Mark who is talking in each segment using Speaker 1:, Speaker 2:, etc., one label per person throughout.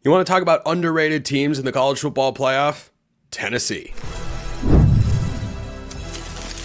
Speaker 1: You want to talk about underrated teams in the college football playoff? Tennessee.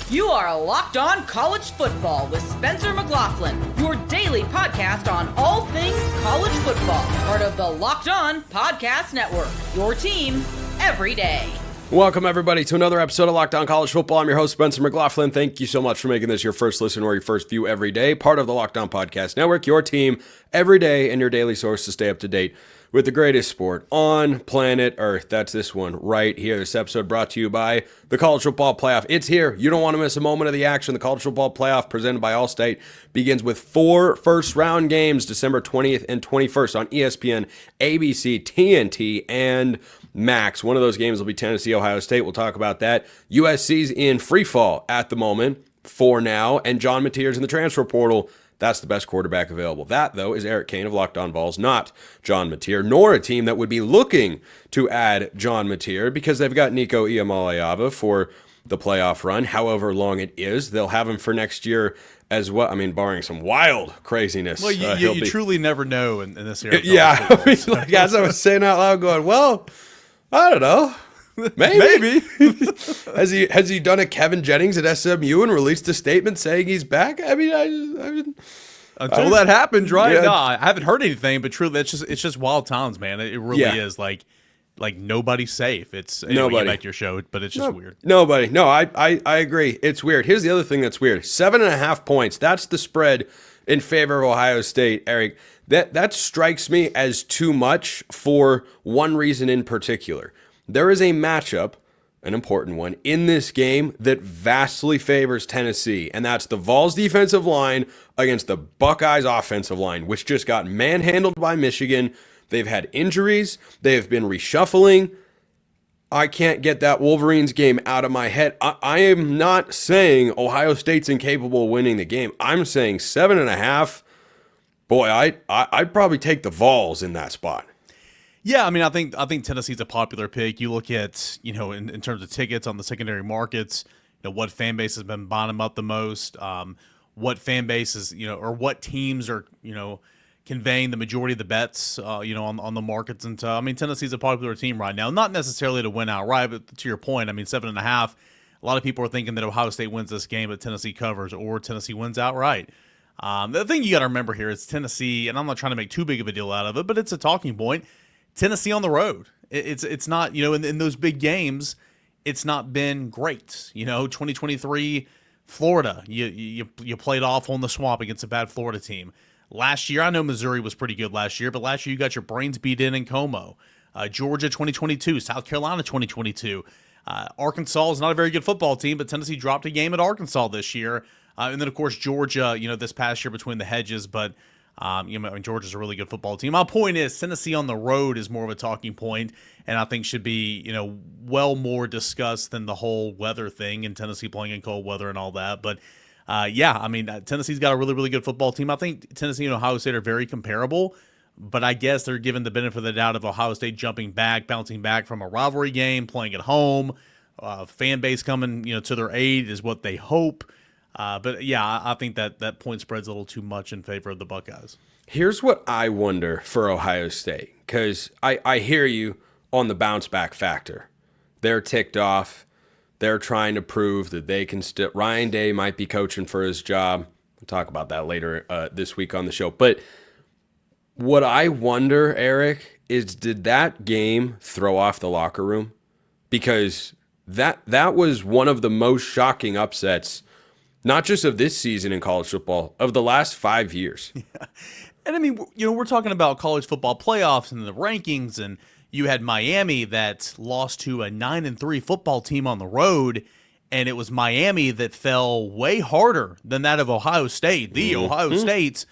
Speaker 2: You are Locked On College Football with Spencer McLaughlin, your daily podcast on all things college football. Part of the Locked On Podcast Network, your team every day.
Speaker 1: Welcome, everybody, to another episode of Locked On College Football. I'm your host, Spencer McLaughlin. Thank you so much for making this your first listen or your first view every day. Part of the Locked On Podcast Network, your team every day, and your daily source to stay up to date with the greatest sport on planet Earth. That's this one right here. This episode brought to you by the College Football Playoff. It's here. You don't want to miss a moment of the action. The College Football Playoff, presented by Allstate, begins with 4 first-round games, December 20th and 21st on ESPN, ABC, TNT, and Max. One of those games will be Tennessee, Ohio State. We'll talk about that. USC's in free fall at the moment for now, and John Mateer's in the transfer portal. That's the best quarterback available. That, though, is Eric Kane of Locked On Vols, not John Mateer, nor a team that would be looking to add John Mateer because they've got Nico Iamaleava for the playoff run, however long it is. They'll have him for next year as well. I mean, barring some wild craziness.
Speaker 3: Well, you truly never know in this area.
Speaker 1: Yeah, I mean, like, as I was saying out loud, going, well, I don't know. Maybe. Has he done a Kevin Jennings at SMU and released a statement saying he's back? I mean,
Speaker 3: until that happens, right?
Speaker 1: Yeah.
Speaker 3: No, I haven't heard anything, but truly, it's just wild times, man. It really is like nobody's safe. It's
Speaker 1: nobody.
Speaker 3: Get back to your show, but it's just weird.
Speaker 1: Nobody. No, I agree. It's weird. Here's the other thing that's weird: 7.5 points. That's the spread in favor of Ohio State, Eric. That strikes me as too much for one reason in particular. There is a matchup, an important one, in this game that vastly favors Tennessee, and that's the Vols defensive line against the Buckeyes offensive line, which just got manhandled by Michigan. They've had injuries. They have been reshuffling. I can't get that Wolverines game out of my head. I am not saying Ohio State's incapable of winning the game. I'm saying 7.5. Boy, I'd probably take the Vols in that spot.
Speaker 3: Yeah, I mean, I think Tennessee's a popular pick. You look at, in terms of tickets on the secondary markets, what fan base has been buying them up the most, what fan bases, or what teams are, conveying the majority of the bets, on the markets. And I mean, Tennessee's a popular team right now, not necessarily to win outright, but to your point, I mean, 7.5. A lot of people are thinking that Ohio State wins this game, but Tennessee covers, or Tennessee wins outright. The thing you got to remember here is Tennessee, and I'm not trying to make too big of a deal out of it, but it's a talking point. Tennessee on the road. It's not, in those big games, it's not been great. 2023 Florida, you played awful in the swamp against a bad Florida team. Last year, I know Missouri was pretty good last year, but last year you got your brains beat in Como. Georgia 2022, South Carolina 2022. Arkansas is not a very good football team, but Tennessee dropped a game at Arkansas this year. And then, of course, Georgia, this past year between the hedges, but Georgia's a really good football team. My point is Tennessee on the road is more of a talking point, and I think should be, well more discussed than the whole weather thing and Tennessee playing in cold weather and all that. But, Tennessee's got a really, really good football team. I think Tennessee and Ohio State are very comparable, but I guess they're given the benefit of the doubt of Ohio State bouncing back from a rivalry game, playing at home, fan base coming, to their aid is what they hope. I think that point spread's a little too much in favor of the Buckeyes.
Speaker 1: Here's what I wonder for Ohio State, because I hear you on the bounce back factor. They're ticked off. They're trying to prove that they can still. Ryan Day might be coaching for his job. We'll talk about that later this week on the show. But what I wonder, Eric, is did that game throw off the locker room? Because that was one of the most shocking upsets, not just of this season in college football, of the last 5 years.
Speaker 3: Yeah. And I mean, we're talking about college football playoffs and the rankings, and you had Miami that lost to a 9-3 football team on the road, and it was Miami that fell way harder than that of Ohio State. The Ohio States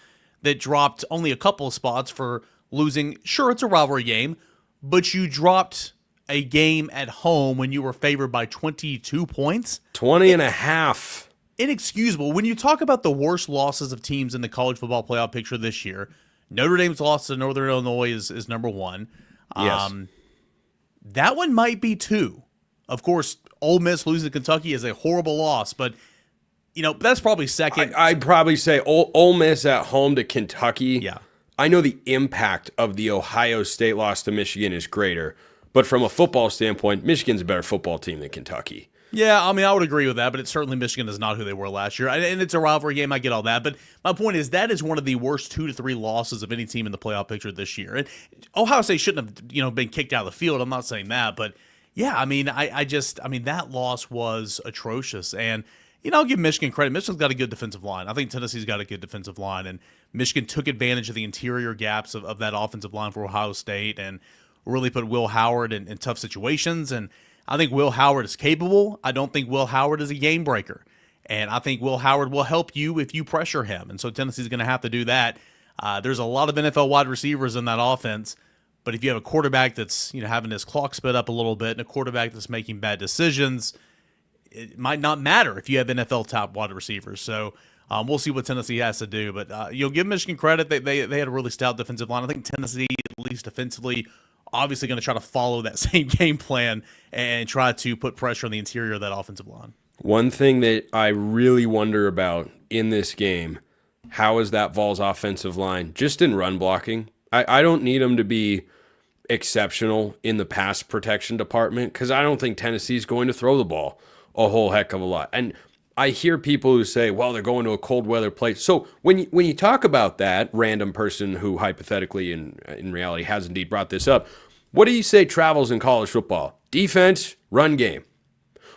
Speaker 3: that dropped only a couple of spots for losing. Sure, it's a rivalry game, but you dropped a game at home when you were favored by 22 points.
Speaker 1: 20 and a half.
Speaker 3: Inexcusable. When you talk about the worst losses of teams in the college football playoff picture this year, Notre Dame's loss to Northern Illinois is number one.
Speaker 1: Yes.
Speaker 3: That one might be two. Of course, Ole Miss losing to Kentucky is a horrible loss, but that's probably second.
Speaker 1: I'd probably say Ole Miss at home to Kentucky.
Speaker 3: Yeah.
Speaker 1: I know the impact of the Ohio State loss to Michigan is greater, but from a football standpoint, Michigan's a better football team than Kentucky.
Speaker 3: Yeah, I mean, I would agree with that, but it's certainly Michigan is not who they were last year. And it's a rivalry game, I get all that. But my point is that is one of the worst 2 to 3 losses of any team in the playoff picture this year. And Ohio State shouldn't have, been kicked out of the field. I'm not saying that. But, yeah, I mean, I mean, that loss was atrocious. And, I'll give Michigan credit. Michigan's got a good defensive line. I think Tennessee's got a good defensive line. And Michigan took advantage of the interior gaps of that offensive line for Ohio State and really put Will Howard in tough situations. And I think Will Howard is capable. I don't think Will Howard is a game breaker. And I think Will Howard will help you if you pressure him. And so Tennessee's going to have to do that. There's a lot of NFL wide receivers in that offense. But if you have a quarterback that's having his clock sped up a little bit and a quarterback that's making bad decisions, it might not matter if you have NFL top wide receivers. So we'll see what Tennessee has to do. But you'll give Michigan credit. They had a really stout defensive line. I think Tennessee, at least defensively, obviously going to try to follow that same game plan and try to put pressure on the interior of that offensive line.
Speaker 1: One thing that I really wonder about in this game, how is that Vols offensive line just in run blocking? I don't need them to be exceptional in the pass protection department because I don't think Tennessee's going to throw the ball a whole heck of a lot. And I hear people who say, well, they're going to a cold weather place. So when you talk about that random person who hypothetically in reality has indeed brought this up, what do you say travels in college football? Defense, run game.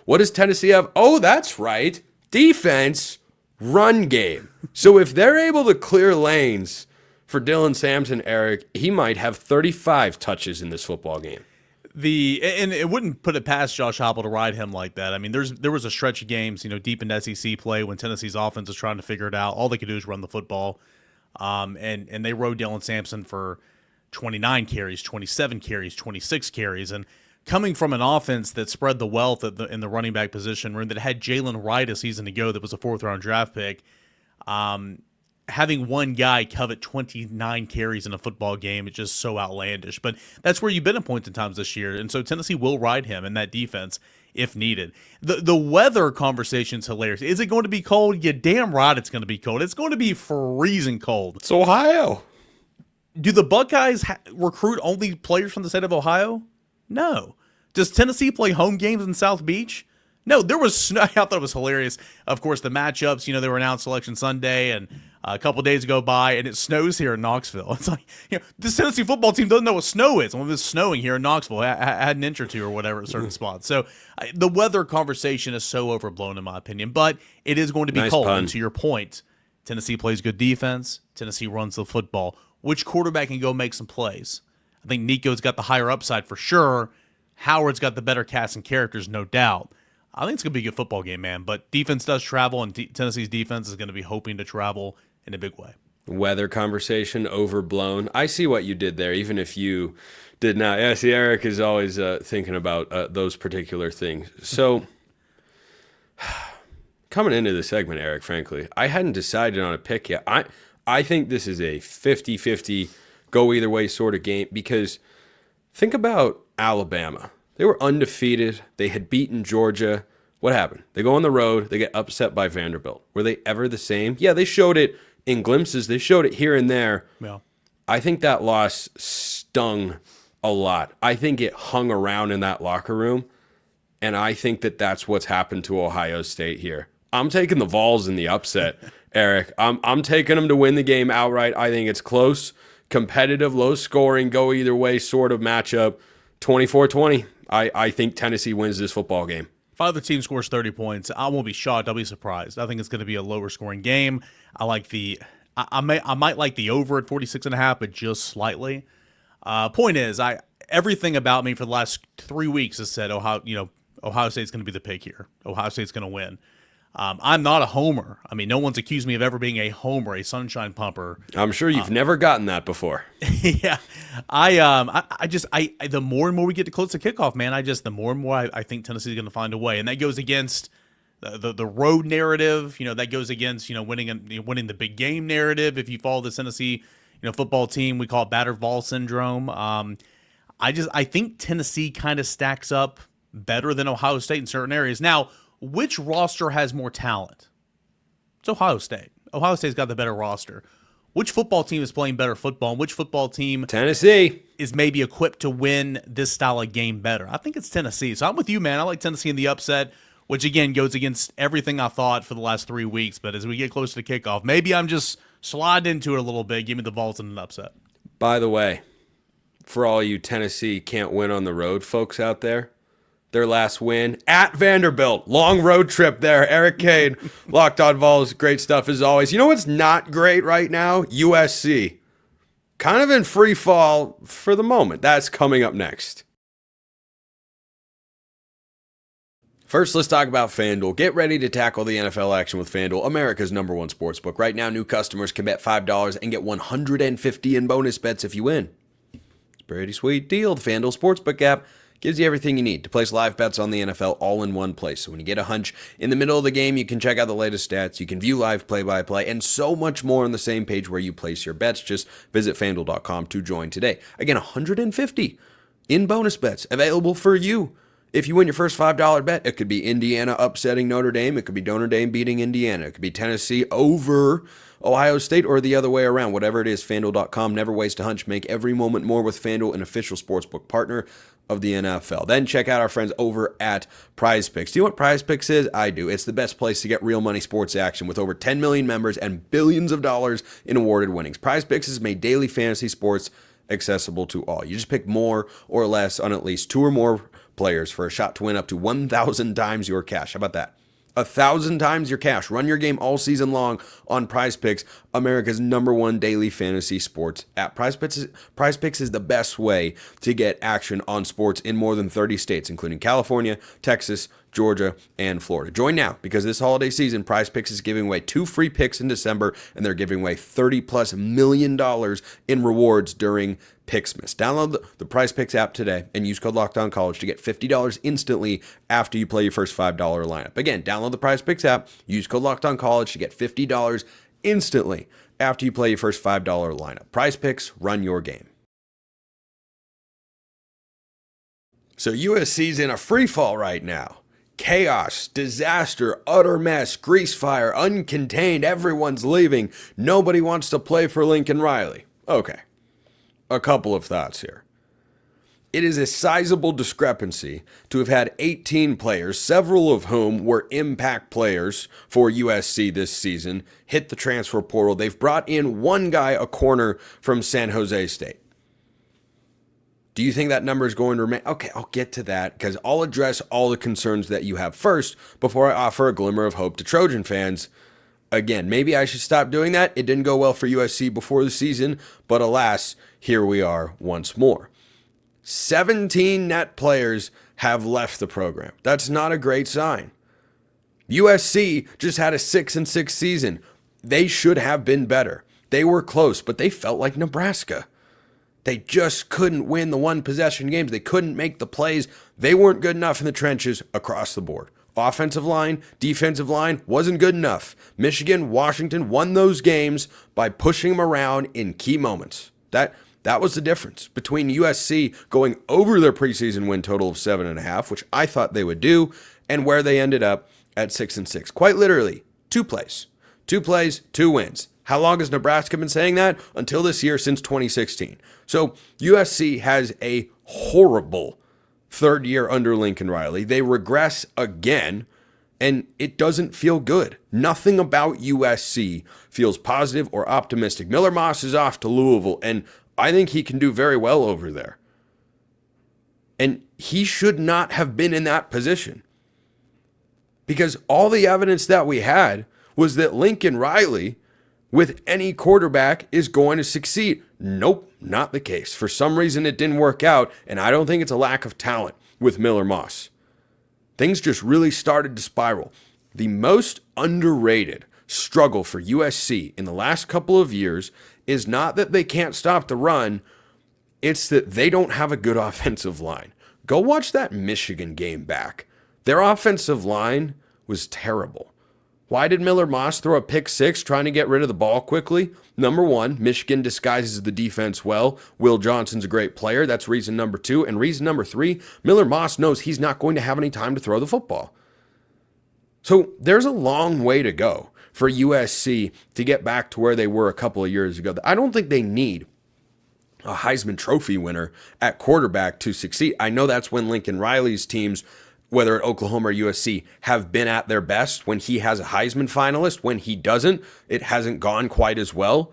Speaker 1: What does Tennessee have? Oh, that's right. Defense, run game. So if they're able to clear lanes for Dylan Sampson, Eric, he might have 35 touches in this football game.
Speaker 3: And it wouldn't put it past Josh Heupel to ride him like that. I mean, there was a stretch of games, deep in SEC play when Tennessee's offense was trying to figure it out. All they could do is run the football, and they rode Dylan Sampson for 29 carries, 27 carries, 26 carries, and coming from an offense that spread the wealth in the running back position, that had Jalen Wright a season ago, that was a 4th-round draft pick. Having one guy covet 29 carries in a football game is just so outlandish. But that's where you've been at points in times this year. And so Tennessee will ride him in that defense if needed. The weather conversation's hilarious. Is it going to be cold? Yeah, damn right it's going to be cold. It's going to be freezing cold.
Speaker 1: It's Ohio.
Speaker 3: Do the Buckeyes recruit only players from the state of Ohio? No. Does Tennessee play home games in South Beach? No, there was snow. I thought it was hilarious. Of course, the matchups, they were announced Selection Sunday, and a couple of days go by, and it snows here in Knoxville. It's like, this Tennessee football team doesn't know what snow is. Well, it's snowing here in Knoxville. I had an inch or two or whatever at certain spots. So the weather conversation is so overblown, in my opinion, but it is going to be
Speaker 1: Nice
Speaker 3: cold.
Speaker 1: pun.
Speaker 3: And to your point, Tennessee plays good defense. Tennessee runs the football. Which quarterback can go make some plays? I think Nico's got the higher upside for sure. Howard's got the better cast and characters, no doubt. I think it's going to be a good football game, man. But defense does travel, and Tennessee's defense is going to be hoping to travel in a big way.
Speaker 1: Weather conversation overblown. I see what you did there, even if you did not. Yeah, see, Eric is always thinking about those particular things. So, coming into the segment, Eric, frankly, I hadn't decided on a pick yet. I think this is a 50-50, go either way sort of game, because think about Alabama. They were undefeated. They had beaten Georgia. What happened? They go on the road. They get upset by Vanderbilt. Were they ever the same? Yeah, they showed it in glimpses. They showed it here and there.
Speaker 3: Yeah.
Speaker 1: I think that loss stung a lot. I think it hung around in that locker room, and I think that that's what's happened to Ohio State here. I'm taking the Vols in the upset, Eric. I'm taking them to win the game outright. I think it's close, competitive, low scoring, go either way sort of matchup, 24-20. I think Tennessee wins this football game.
Speaker 3: If either team scores 30 points, I won't be shocked. I'll be surprised. I think it's going to be a lower scoring game. I like I might like the over at 46.5, but just slightly. Point is, everything about me for the last 3 weeks has said Ohio State's going to be the pick here. Ohio State's going to win. I'm not a homer. I mean, no one's accused me of ever being a homer, a sunshine pumper.
Speaker 1: I'm sure you've never gotten that before.
Speaker 3: Yeah, the more and more we get to close to kickoff, man, the more and more I think Tennessee's going to find a way, and that goes against the road narrative. That goes against winning the big game narrative. If you follow the Tennessee football team, we call it battered ball syndrome. I think Tennessee kind of stacks up better than Ohio State in certain areas. Now, which roster has more talent? It's Ohio State. Ohio State's got the better roster. which football team is playing better football and which football team
Speaker 1: Tennessee
Speaker 3: is maybe equipped to win this style of game better. I think it's Tennessee. So I'm with you, man. I like Tennessee in the upset, which again goes against everything I thought for the last 3 weeks. But as we get closer to kickoff, maybe I'm just sliding into it a little bit. Give me the Vols in an upset.
Speaker 1: By the way, for all you Tennessee can't win on the road folks out there, their last win at Vanderbilt. Long road trip there. Eric Kane, Locked On Vols. Great stuff as always. You know what's not great right now? USC. Kind of in free fall for the moment. That's coming up next. First, let's talk about FanDuel. Get ready to tackle the NFL action with FanDuel, America's #1 sportsbook. Right now, new customers can bet $5 and get $150 in bonus bets if you win. It's a pretty sweet deal. The FanDuel Sportsbook app gives you everything you need to place live bets on the NFL all in one place. So when you get a hunch in the middle of the game, you can check out the latest stats, you can view live play-by-play, and so much more on the same page where you place your bets. Just visit FanDuel.com to join today. Again, $150 in bonus bets available for you. If you win your first $5 bet, it could be Indiana upsetting Notre Dame. It could be Notre Dame beating Indiana. It could be Tennessee over Ohio State or the other way around. Whatever it is, FanDuel.com. Never waste a hunch. Make every moment more with FanDuel, an official sportsbook partner of the NFL. Then check out our friends over at Prize Picks. Do you know what Prize Picks is? I do. It's the best place to get real money sports action with over 10 million members and billions of dollars in awarded winnings. Prize Picks has made daily fantasy sports accessible to all. You just pick more or less on at least 2 or more players for a shot to win up to 1,000 times your cash. How about that? 1,000 times your cash. Run your game all season long on Prize Picks, America's #1 daily fantasy sports app. Prize Picks is the best way to get action on sports in more than 30 states, including California, Texas, Georgia, and Florida. Join now because this holiday season, Prize Picks is giving away 2 free picks in December, and they're giving away $30+ million in rewards during Picksmas. Download the Prize Picks app today and use code LOCKEDONCollege to get $50 instantly after you play your first $5 lineup. Again, download the Prize Picks app, use code LOCKEDONCollege to get $50 instantly after you play your first $5 lineup. Prize Picks, run your game. So USC's in a free fall right now. Chaos, disaster, utter mess, grease fire, uncontained, everyone's leaving. Nobody wants to play for Lincoln Riley. Okay, a couple of thoughts here. It is a sizable discrepancy to have had 18 players, several of whom were impact players for USC this season, hit the transfer portal. They've brought in one guy, a corner from San Jose State. Do you think that number is going to remain? Okay, I'll get to that because I'll address all the concerns that you have first before I offer a glimmer of hope to Trojan fans. Again, maybe I should stop doing that. It didn't go well for USC before the season, but alas, here we are once more. 17 net players have left the program. That's not a great sign. USC just had a 6-6 season. They should have been better. They were close, but they felt like Nebraska. They just couldn't win the one-possession games. They couldn't make the plays. They weren't good enough in the trenches across the board. Offensive line, defensive line wasn't good enough. Michigan, Washington won those games by pushing them around in key moments. That was the difference between USC going over their preseason win total of 7.5, which I thought they would do, and where they ended up at 6-6. Quite literally, 2 plays. 2 plays, 2 wins. How long has Nebraska been saying that? Until this year, since 2016. So USC has a horrible third year under Lincoln Riley. They regress again, and it doesn't feel good. Nothing about USC feels positive or optimistic. Miller Moss is off to Louisville, and I think he can do very well over there. And he should not have been in that position. Because all the evidence that we had was that Lincoln Riley, with any quarterback, is going to succeed. Nope, not the case. For some reason, it didn't work out, and I don't think it's a lack of talent with Miller Moss. Things just really started to spiral. The most underrated struggle for USC in the last couple of years is not that they can't stop the run, it's that they don't have a good offensive line. Go watch that Michigan game back. Their offensive line was terrible. Why did Miller Moss throw a pick 6 trying to get rid of the ball quickly? Number 1, Michigan disguises the defense well. Will Johnson's a great player. That's reason number 2. And reason number 3, Miller Moss knows he's not going to have any time to throw the football. So there's a long way to go for USC to get back to where they were a couple of years ago. I don't think they need a Heisman Trophy winner at quarterback to succeed. I know that's when Lincoln Riley's teams, whether at Oklahoma or USC, have been at their best when he has a Heisman finalist. When he doesn't, it hasn't gone quite as well.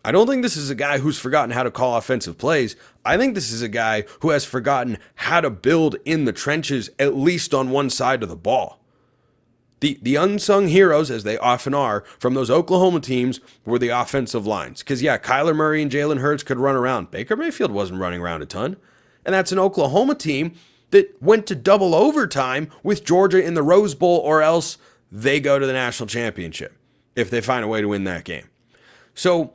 Speaker 1: I don't think this is a guy who's forgotten how to call offensive plays. I think this is a guy who has forgotten how to build in the trenches, at least on one side of the ball. The unsung heroes, as they often are, from those Oklahoma teams were the offensive lines. Because, yeah, Kyler Murray and Jalen Hurts could run around. Baker Mayfield wasn't running around a ton. And that's an Oklahoma team that went to double overtime with Georgia in the Rose Bowl, or else they go to the national championship if they find a way to win that game. So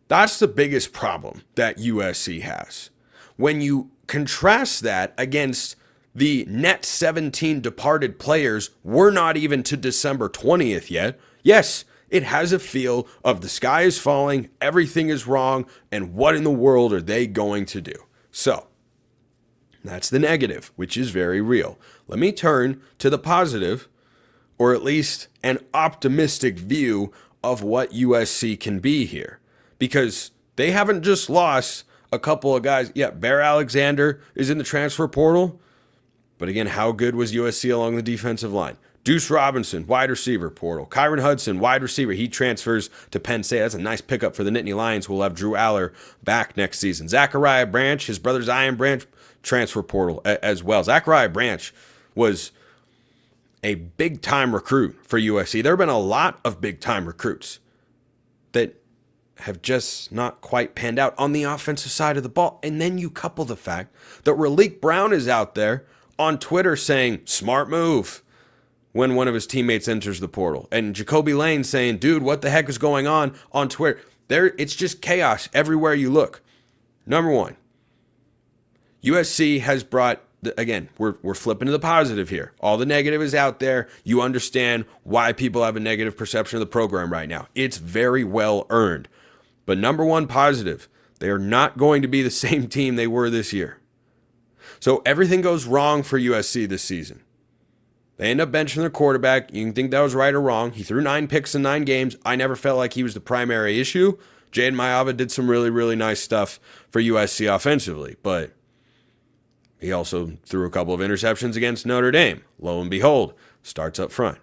Speaker 1: that's the biggest problem that USC has. When you contrast that against the net 17 departed players, we're not even to December 20th yet. Yes, it has a feel of the sky is falling, everything is wrong, and what in the world are they going to do? So, that's the negative, which is very real. Let me turn to the positive, or at least an optimistic view of what USC can be here. Because they haven't just lost a couple of guys. Yeah, Bear Alexander is in the transfer portal. But again, how good was USC along the defensive line? Deuce Robinson, wide receiver portal. Kyron Hudson, wide receiver. He transfers to Penn State. That's a nice pickup for the Nittany Lions, who will have Drew Aller back next season. Zachariah Branch, his brother Zion Branch, transfer portal as well. Zachariah Branch was a big-time recruit for USC. There have been a lot of big-time recruits that have just not quite panned out on the offensive side of the ball. And then you couple the fact that Raleek Brown is out there on Twitter saying, smart move, when one of his teammates enters the portal. And Jacoby Lane saying, dude, what the heck is going on Twitter? It's just chaos everywhere you look. Number one, USC has brought, again, we're flipping to the positive here. All the negative is out there. You understand why people have a negative perception of the program right now. It's very well earned. But number one positive, they are not going to be the same team they were this year. So everything goes wrong for USC this season. They end up benching their quarterback. You can think that was right or wrong. He threw 9 picks in 9 games. I never felt like he was the primary issue. Iamaleava did some really, really nice stuff for USC offensively, but he also threw a couple of interceptions against Notre Dame. Lo and behold, starts up front.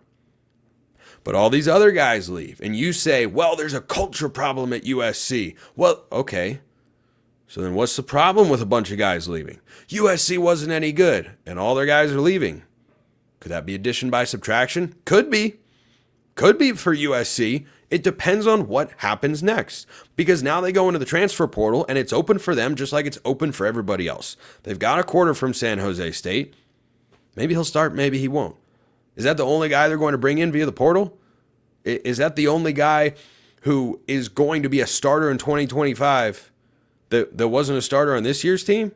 Speaker 1: But all these other guys leave, and you say, well, there's a culture problem at USC. Well, okay. So then what's the problem with a bunch of guys leaving? USC wasn't any good, and all their guys are leaving. Could that be addition by subtraction? Could be. Could be for USC. It depends on what happens next. Because now they go into the transfer portal, and it's open for them just like it's open for everybody else. They've got a quarter from San Jose State. Maybe he'll start, maybe he won't. Is that the only guy they're going to bring in via the portal? Is that the only guy who is going to be a starter in 2025 that wasn't a starter on this year's team?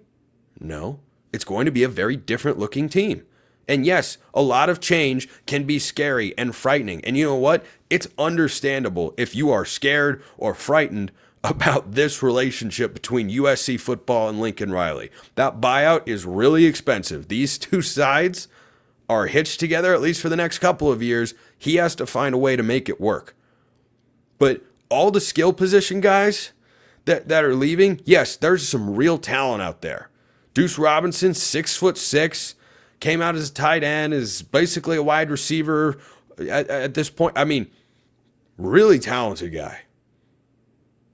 Speaker 1: No. It's going to be a very different looking team. And yes, a lot of change can be scary and frightening. And you know what? It's understandable if you are scared or frightened about this relationship between USC football and Lincoln Riley. That buyout is really expensive. These two sides are hitched together, at least for the next couple of years. He has to find a way to make it work. But all the skill position guys that are leaving, yes, there's some real talent out there. Deuce Robinson, 6'6", came out as a tight end, is basically a wide receiver at this point. I mean, really talented guy.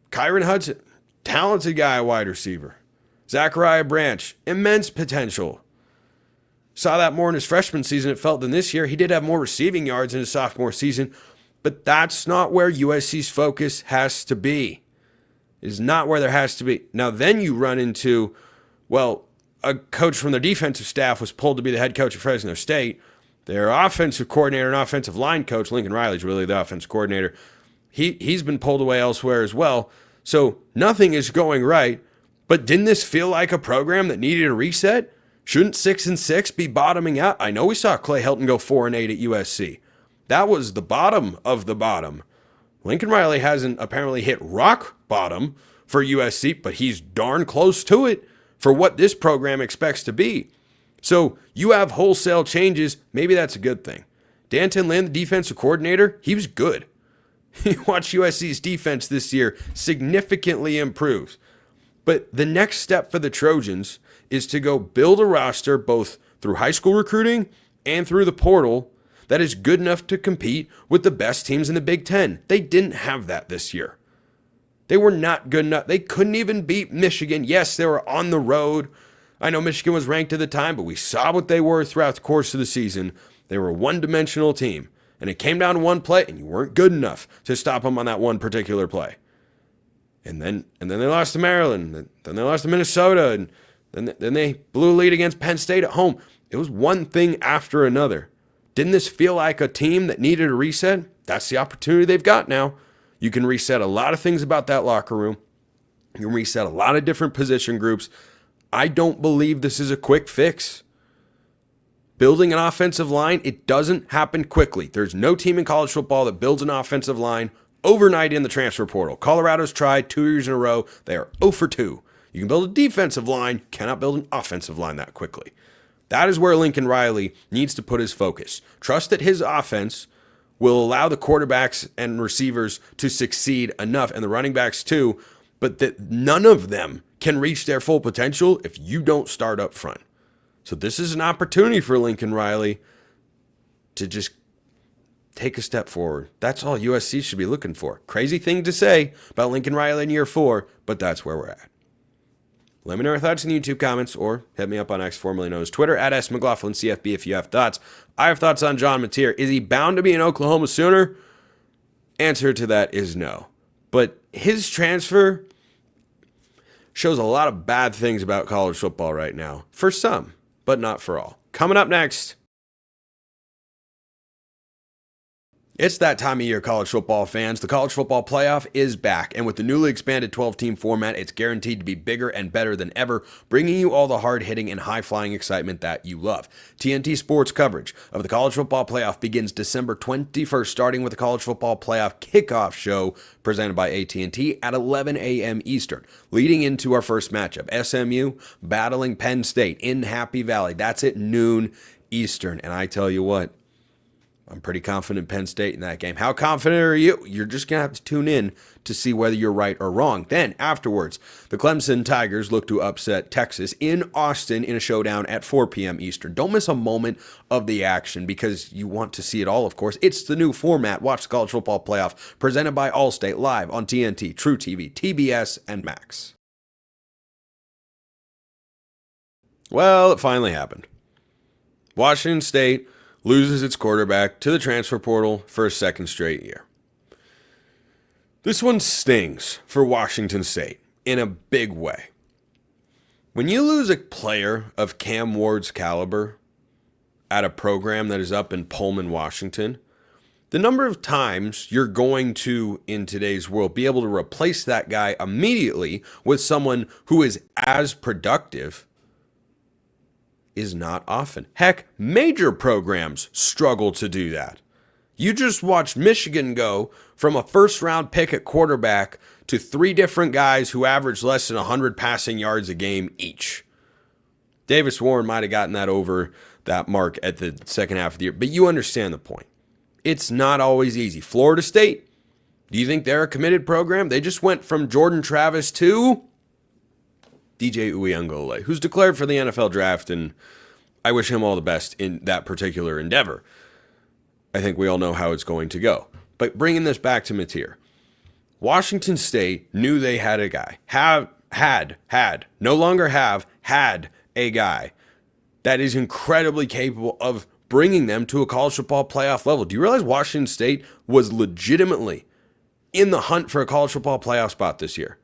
Speaker 1: Kyron Hudson, talented guy, wide receiver. Zachariah Branch, immense potential. Saw that more in his freshman season, it felt, than this year. He did have more receiving yards in his sophomore season, but that's not where USC's focus has to be. It is not where there has to be. Now, then you run into, well, a coach from their defensive staff was pulled to be the head coach of Fresno State. Their offensive coordinator and offensive line coach, Lincoln Riley's really the offensive coordinator, he's been pulled away elsewhere as well. So nothing is going right. But didn't this feel like a program that needed a reset? Shouldn't 6-6 be bottoming out? I know we saw Clay Helton go 4-8 at USC. That was the bottom of the bottom. Lincoln Riley hasn't apparently hit rock bottom for USC, but he's darn close to it for what this program expects to be. So you have wholesale changes. Maybe that's a good thing. Danton Lynn, the defensive coordinator, he was good. You watch USC's defense this year significantly improves. But the next step for the Trojans is to go build a roster both through high school recruiting and through the portal that is good enough to compete with the best teams in the Big Ten. They didn't have that this year. They were not good enough. They couldn't even beat Michigan. Yes, they were on the road. I know Michigan was ranked at the time, but we saw what they were throughout the course of the season. They were a one-dimensional team. And it came down to one play, and you weren't good enough to stop them on that one particular play. And then they lost to Maryland. Then they lost to Minnesota. And then they blew a lead against Penn State at home. It was one thing after another. Didn't this feel like a team that needed a reset? That's the opportunity they've got now. You can reset a lot of things about that locker room. You can reset a lot of different position groups. I don't believe this is a quick fix. Building an offensive line, it doesn't happen quickly. There's no team in college football that builds an offensive line overnight in the transfer portal. Colorado's tried 2 years in a row. They are 0 for 2. You can build a defensive line, cannot build an offensive line that quickly. That is where Lincoln Riley needs to put his focus. Trust that his offense will allow the quarterbacks and receivers to succeed enough, and the running backs too, but that none of them can reach their full potential if you don't start up front. So this is an opportunity for Lincoln Riley to just take a step forward. That's all USC should be looking for. Crazy thing to say about Lincoln Riley in year 4, but that's where we're at. Let me know your thoughts in the YouTube comments or hit me up on X, formerly known as Twitter, at @SMcLaughlinCFB if you have thoughts. I have thoughts on John Mateer. Is he bound to be an Oklahoma Sooner? Answer to that is no. But his transfer shows a lot of bad things about college football right now. For some, but not for all. Coming up next, it's that time of year, college football fans. The college football playoff is back, and with the newly expanded 12-team format, it's guaranteed to be bigger and better than ever, bringing you all the hard-hitting and high-flying excitement that you love. TNT Sports coverage of the college football playoff begins December 21st, starting with the college football playoff kickoff show presented by AT&T at 11 a.m. Eastern, leading into our first matchup, SMU battling Penn State in Happy Valley. That's at noon Eastern, and I tell you what, I'm pretty confident Penn State in that game. How confident are you? You're just going to have to tune in to see whether you're right or wrong. Then, afterwards, the Clemson Tigers look to upset Texas in Austin in a showdown at 4 p.m. Eastern. Don't miss a moment of the action because you want to see it all, of course. It's the new format. Watch the College Football Playoff presented by Allstate live on TNT, True TV, TBS, and Max. Well, it finally happened. Washington State loses its quarterback to the transfer portal for a second straight year. This one stings for Washington State in a big way. When you lose a player of Cam Ward's caliber at a program that is up in Pullman, Washington, the number of times you're going to, in today's world, be able to replace that guy immediately with someone who is as productive is not often. Heck, major programs struggle to do that. You just watched Michigan go from a first-round pick at quarterback to 3 different guys who averaged less than 100 passing yards a game each. Davis Warren might have gotten that over that mark at the second half of the year, but you understand the point. It's not always easy. Florida State, do you think they're a committed program? They just went from Jordan Travis to DJ Uiagalelei, who's declared for the NFL draft, and I wish him all the best in that particular endeavor. I think we all know how it's going to go. But bringing this back to Mateer, Washington State knew they had a guy, no longer have, had a guy that is incredibly capable of bringing them to a college football playoff level. Do you realize Washington State was legitimately in the hunt for a college football playoff spot this year?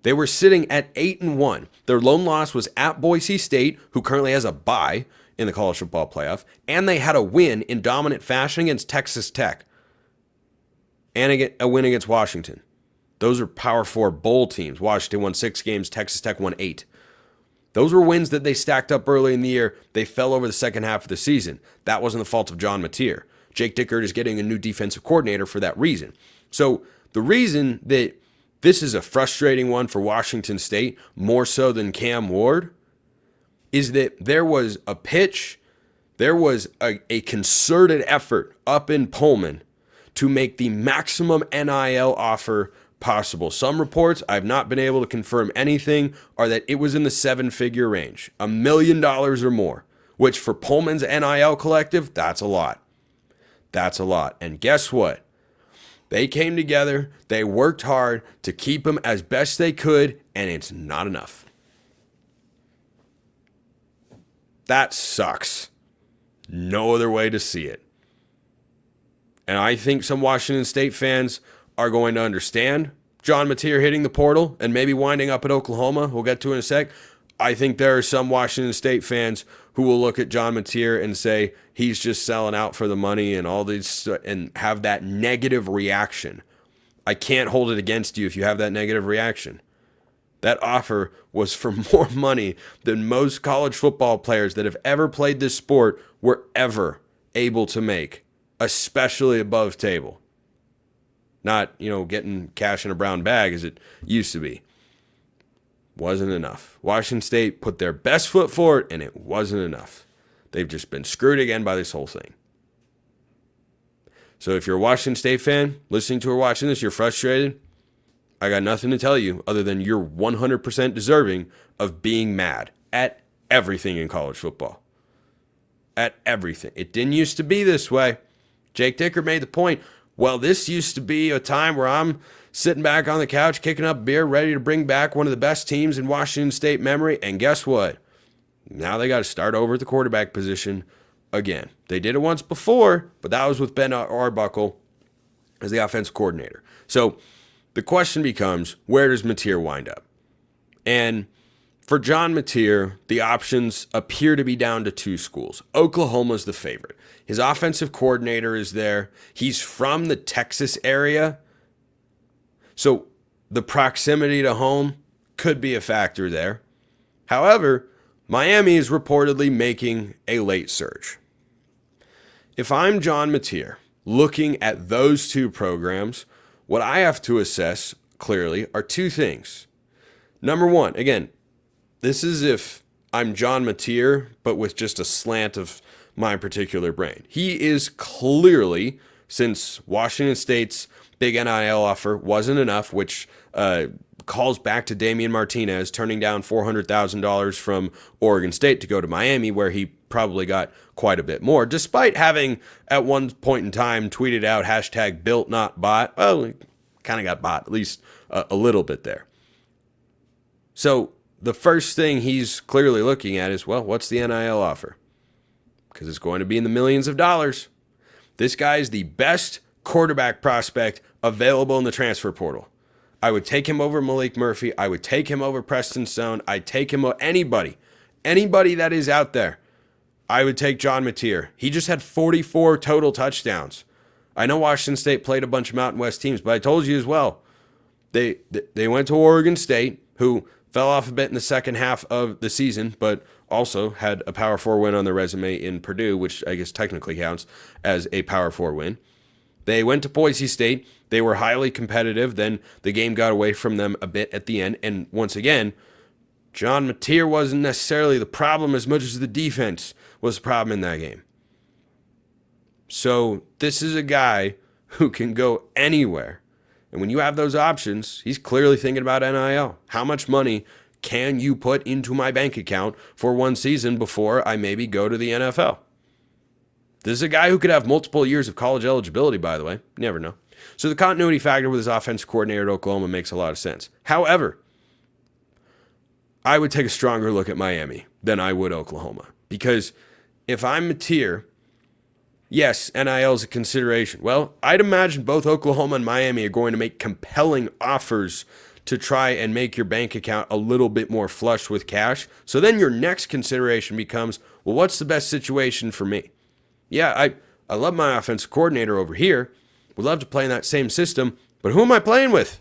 Speaker 1: They were sitting at 8-1. Their lone loss was at Boise State, who currently has a bye in the college football playoff, and they had a win in dominant fashion against Texas Tech and a win against Washington. Those are Power 4 bowl teams. Washington won 6 games, Texas Tech won 8. Those were wins that they stacked up early in the year. They fell over the second half of the season. That wasn't the fault of John Mateer. Jake Dickert is getting a new defensive coordinator for that reason. So the reason that this is a frustrating one for Washington State, more so than Cam Ward, is that there was a pitch, there was a concerted effort up in Pullman to make the maximum NIL offer possible. Some reports, I've not been able to confirm anything, are that it was in the 7-figure range, $1 million or more, which for Pullman's NIL collective, that's a lot. That's a lot. And guess what? They came together, they worked hard to keep him as best they could, and it's not enough. That sucks. No other way to see it. And I think some Washington State fans are going to understand John Mateer hitting the portal and maybe winding up at Oklahoma. We'll get to it in a sec. I think there are some Washington State fans who will look at John Mateer and say he's just selling out for the money and all these and have that negative reaction. I can't hold it against you if you have that negative reaction. That offer was for more money than most college football players that have ever played this sport were ever able to make, especially above table. Not, getting cash in a brown bag as it used to be. Wasn't enough. Washington State put their best foot forward, and it wasn't enough. They've just been screwed again by this whole thing. So if you're a Washington State fan, listening to or watching this, you're frustrated, I got nothing to tell you other than you're 100% deserving of being mad at everything in college football. At everything. It didn't used to be this way. Jake Dicker made the point, well, this used to be a time where I'm sitting back on the couch, kicking up beer, ready to bring back one of the best teams in Washington State memory. And guess what? Now they got to start over at the quarterback position again. They did it once before, but that was with Ben Arbuckle as the offensive coordinator. So the question becomes, where does Mateer wind up? And for John Mateer, the options appear to be down to two schools. Oklahoma's the favorite. His offensive coordinator is there. He's from the Texas area. So the proximity to home could be a factor there. However, Miami is reportedly making a late surge. If I'm John Mateer, looking at those two programs, what I have to assess clearly are two things. Number one, again, this is if I'm John Mateer, but with just a slant of my particular brain. He is clearly, since Washington State's big NIL offer wasn't enough, which calls back to Damian Martinez turning down $400,000 from Oregon State to go to Miami, where he probably got quite a bit more, despite having at one point in time tweeted out #BuiltNotBought. Well, he kind of got bought, at least a little bit there. So the first thing he's clearly looking at is, well, what's the NIL offer? Because it's going to be in the millions of dollars. This guy is the best quarterback prospect available in the transfer portal. I would take him over Malik Murphy. I would take him over Preston Stone. I'd take him over anybody that is out there. I would take John Mateer. He just had 44 total touchdowns. I know Washington State played a bunch of Mountain West teams, but I told you as well, they went to Oregon State, who fell off a bit in the second half of the season, but also had a Power 4 win on their resume in Purdue, which I guess technically counts as a Power 4 win. They went to Boise State. They were highly competitive. Then the game got away from them a bit at the end. And once again, John Mateer wasn't necessarily the problem as much as the defense was the problem in that game. So this is a guy who can go anywhere. And when you have those options, he's clearly thinking about NIL. How much money can you put into my bank account for one season before I maybe go to the NFL? This is a guy who could have multiple years of college eligibility, by the way. You never know. So the continuity factor with his offensive coordinator at Oklahoma makes a lot of sense. However, I would take a stronger look at Miami than I would Oklahoma. Because if I'm Mateer, yes, NIL is a consideration. Well, I'd imagine both Oklahoma and Miami are going to make compelling offers to try and make your bank account a little bit more flush with cash. So then your next consideration becomes, well, what's the best situation for me? Yeah, I love my offensive coordinator over here. Would love to play in that same system, but who am I playing with?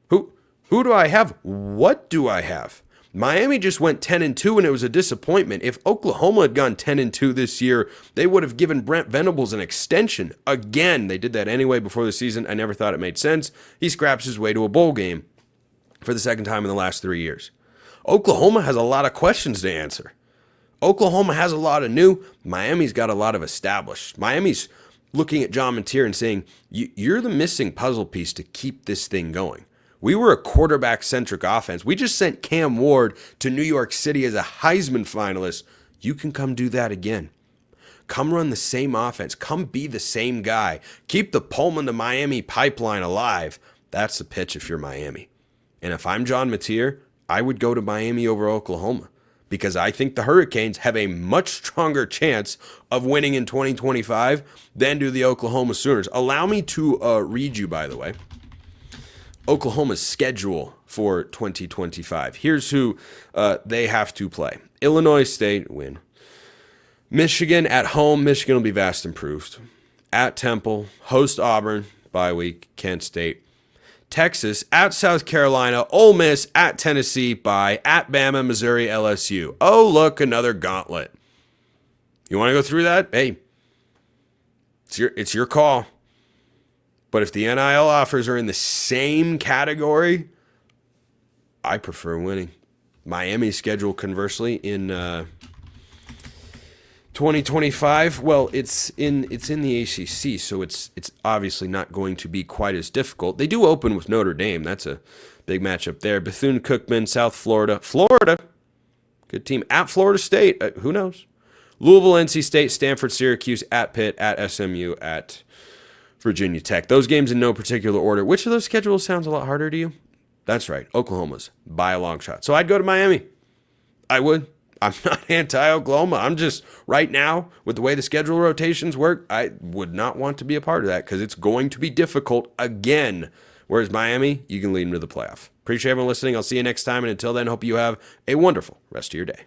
Speaker 1: Who do I have? What do I have? Miami just went 10-2 and it was a disappointment. If Oklahoma had gone 10-2 this year, they would have given Brent Venables an extension. Again, they did that anyway before the season. I never thought it made sense. He scraps his way to a bowl game for the second time in the last 3 years. Oklahoma has a lot of questions to answer. Oklahoma has a lot of new. Miami's got a lot of established. Miami's looking at John Mateer and saying, you're the missing puzzle piece to keep this thing going. We were a quarterback-centric offense. We just sent Cam Ward to New York City as a Heisman finalist. You can come do that again. Come run the same offense. Come be the same guy. Keep the Pullman to Miami pipeline alive. That's the pitch if you're Miami. And if I'm John Mateer, I would go to Miami over Oklahoma because I think the Hurricanes have a much stronger chance of winning in 2025 than do the Oklahoma Sooners. Allow me to read you, by the way, Oklahoma's schedule for 2025. Here's who they have to play. Illinois State, win. Michigan at home. Michigan will be vast improved. At Temple, host Auburn, bye week, Kent State. Texas, at South Carolina, Ole Miss, at Tennessee, bye, at Bama, Missouri, LSU. Oh, look, another gauntlet. You want to go through that? Hey, it's your call. But if the NIL offers are in the same category, I prefer winning. Miami's schedule, conversely, in 2025, well, it's in the ACC, so it's obviously not going to be quite as difficult. They do open with Notre Dame. That's a big matchup there. Bethune-Cookman, South Florida. Florida, good team. At Florida State, who knows? Louisville, NC State, Stanford, Syracuse, at Pitt, at SMU, at Virginia Tech. Those games in no particular order. Which of those schedules sounds a lot harder to you? That's right, Oklahoma's by a long shot. So I'd go to Miami. I would. I'm not anti-Oklahoma. I'm just, right now, with the way the schedule rotations work, I would not want to be a part of that because it's going to be difficult again. Whereas Miami, you can lead them to the playoff. Appreciate everyone listening. I'll see you next time. And until then, hope you have a wonderful rest of your day.